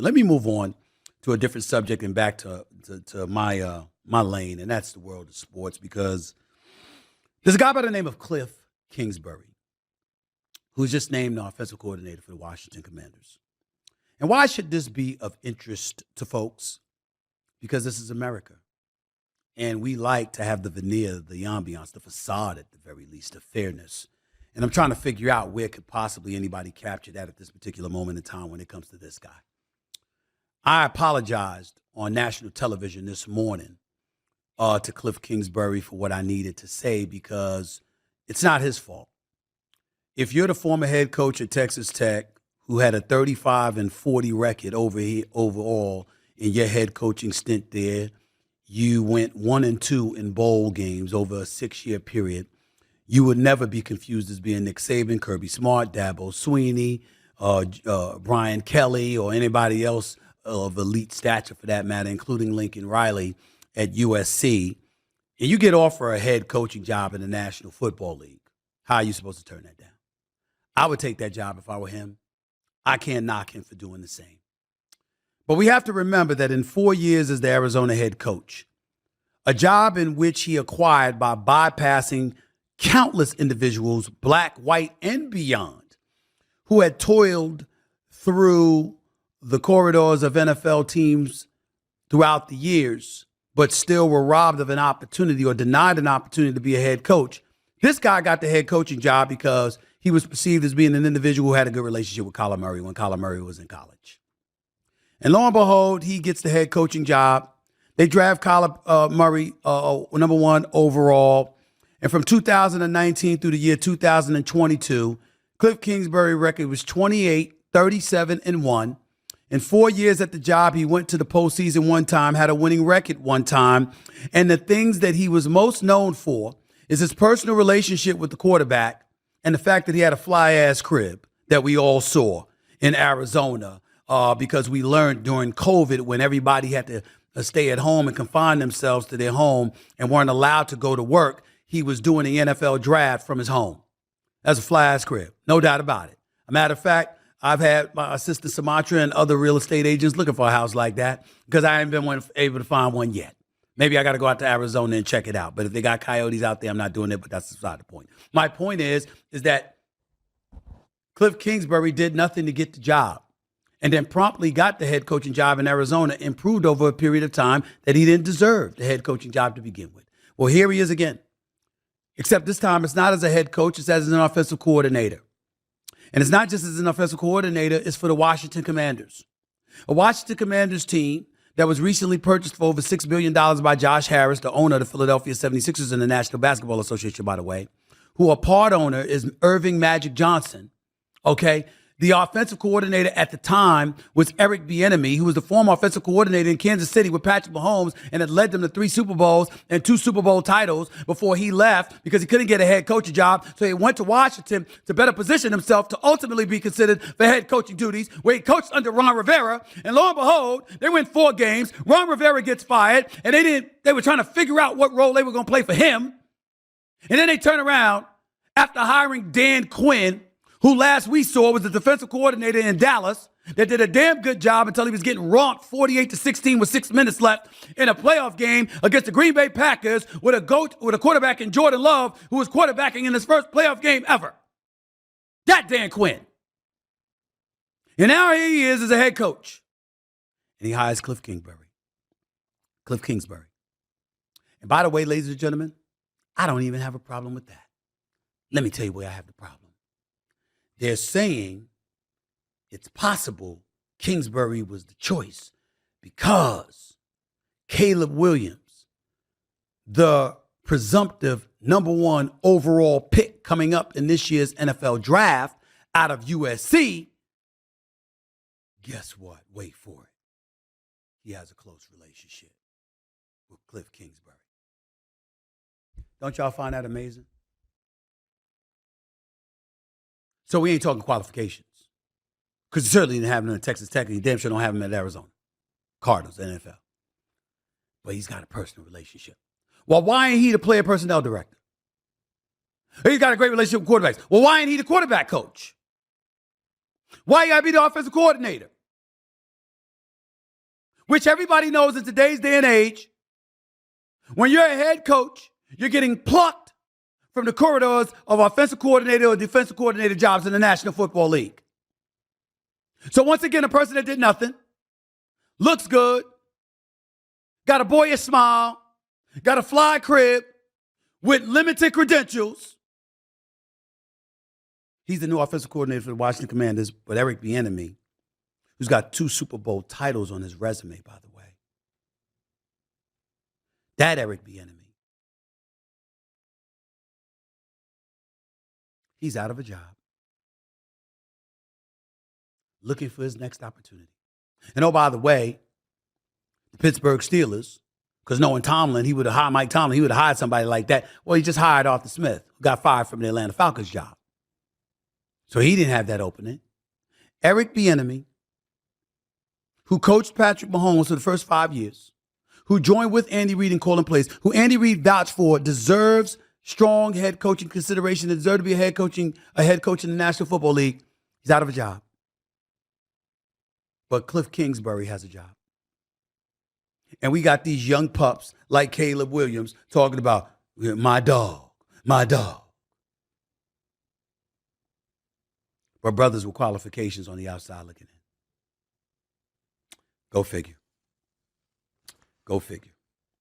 Let me move on to a different subject and back to my lane, and that's the world of sports because there's a guy by the name of Kliff Kingsbury who's just named the offensive coordinator for the Washington Commanders. And why should this be of interest to folks? Because this is America. And we like to have the veneer, the ambiance, the facade at the very least of fairness. And I'm trying to figure out where could possibly anybody capture that at this particular moment in time when it comes to this guy. I apologized on national television this morning to Kliff Kingsbury for what I needed to say because it's not his fault. If you're the former head coach at Texas Tech who had a 35-40 record overall in your head coaching stint there, you went 1-2 in bowl games over a 6-year period, you would never be confused as being Nick Saban, Kirby Smart, Dabo Sweeney, Brian Kelly, or anybody else of elite stature for that matter, including Lincoln Riley at USC, and you get offered a head coaching job in the National Football League. How are you supposed to turn that down? I would take that job if I were him. I can't knock him for doing the same. But we have to remember that in 4 years as the Arizona head coach, a job in which he acquired by bypassing countless individuals, black, white, and beyond, who had toiled through the corridors of NFL teams throughout the years, but still were robbed of an opportunity or denied an opportunity to be a head coach. This guy got the head coaching job because he was perceived as being an individual who had a good relationship with Kyler Murray when Kyler Murray was in college. And lo and behold, he gets the head coaching job. They draft Kyler Murray number 1 overall. And from 2019 through the year 2022, Kliff Kingsbury record was 28, 37, and 1. In 4 years at the job, he went to the postseason one time, had a winning record one time. And the things that he was most known for is his personal relationship with the quarterback and the fact that he had a fly-ass crib that we all saw in Arizona because we learned during COVID when everybody had to stay at home and confine themselves to their home and weren't allowed to go to work, he was doing the NFL draft from his home. That's a fly-ass crib, no doubt about it. A matter of fact, I've had my assistant Sumatra and other real estate agents looking for a house like that because I haven't been able to find one yet. Maybe I got to go out to Arizona and check it out. But if they got coyotes out there, I'm not doing it, but that's beside the point. My point is that Kliff Kingsbury did nothing to get the job and then promptly got the head coaching job in Arizona, improved over a period of time that he didn't deserve the head coaching job to begin with. Well, here he is again, except this time it's not as a head coach, it's as an offensive coordinator. And it's not just as an offensive coordinator, it's for the Washington Commanders. A Washington Commanders team that was recently purchased for over $6 billion by Josh Harris, the owner of the Philadelphia 76ers and the National Basketball Association, by the way, who a part owner is Irving Magic Johnson, okay? The offensive coordinator at the time was Eric Bieniemy, who was the former offensive coordinator in Kansas City with Patrick Mahomes and had led them to 3 Super Bowls and 2 Super Bowl titles before he left because he couldn't get a head coaching job. So he went to Washington to better position himself to ultimately be considered for head coaching duties, where he coached under Ron Rivera. And lo and behold, they win 4 games. Ron Rivera gets fired, and they were trying to figure out what role they were going to play for him. And then they turn around after hiring Dan Quinn, who last we saw was the defensive coordinator in Dallas that did a damn good job until he was getting romped 48-16 with 6 minutes left in a playoff game against the Green Bay Packers with a quarterback in Jordan Love, who was quarterbacking in his first playoff game ever. That Dan Quinn. And now here he is as a head coach. And he hires Kliff Kingsbury. Kliff Kingsbury. And by the way, ladies and gentlemen, I don't even have a problem with that. Let me tell you where I have the problem. They're saying it's possible Kingsbury was the choice because Caleb Williams, the presumptive number 1 overall pick coming up in this year's NFL draft out of USC, guess what? Wait for it. He has a close relationship with Kliff Kingsbury. Don't y'all find that amazing? So we ain't talking qualifications. Because you certainly didn't have him in Texas Tech, and you damn sure don't have him at Arizona Cardinals, NFL. But he's got a personal relationship. Well, why ain't he the player personnel director? He's got a great relationship with quarterbacks. Well, why ain't he the quarterback coach? Why you got to be the offensive coordinator? which everybody knows in today's day and age, when you're a head coach, you're getting plucked from the corridors of offensive coordinator or defensive coordinator jobs in the National Football League. So once again, a person that did nothing, looks good, got a boyish smile, got a fly crib with limited credentials. He's the new offensive coordinator for the Washington Commanders, but Eric Bieniemy, who's got 2 Super Bowl titles on his resume, by the way. That Eric Bieniemy, he's out of a job, looking for his next opportunity. And oh, by the way, the Pittsburgh Steelers, because knowing Tomlin, he would have hired Mike Tomlin, he would have hired somebody like that. Well, he just hired Arthur Smith, who got fired from the Atlanta Falcons job. So he didn't have that opening. Eric Bieniemy, who coached Patrick Mahomes for the first 5 years, who joined with Andy Reid in calling plays, who Andy Reid vouched for, deserves strong head coaching consideration, deserves to be a head coach in the National Football League. He's out of a job. But Kliff Kingsbury has a job. And we got these young pups like Caleb Williams talking about my dog, my dog. But brothers with qualifications on the outside looking in. Go figure. Go figure.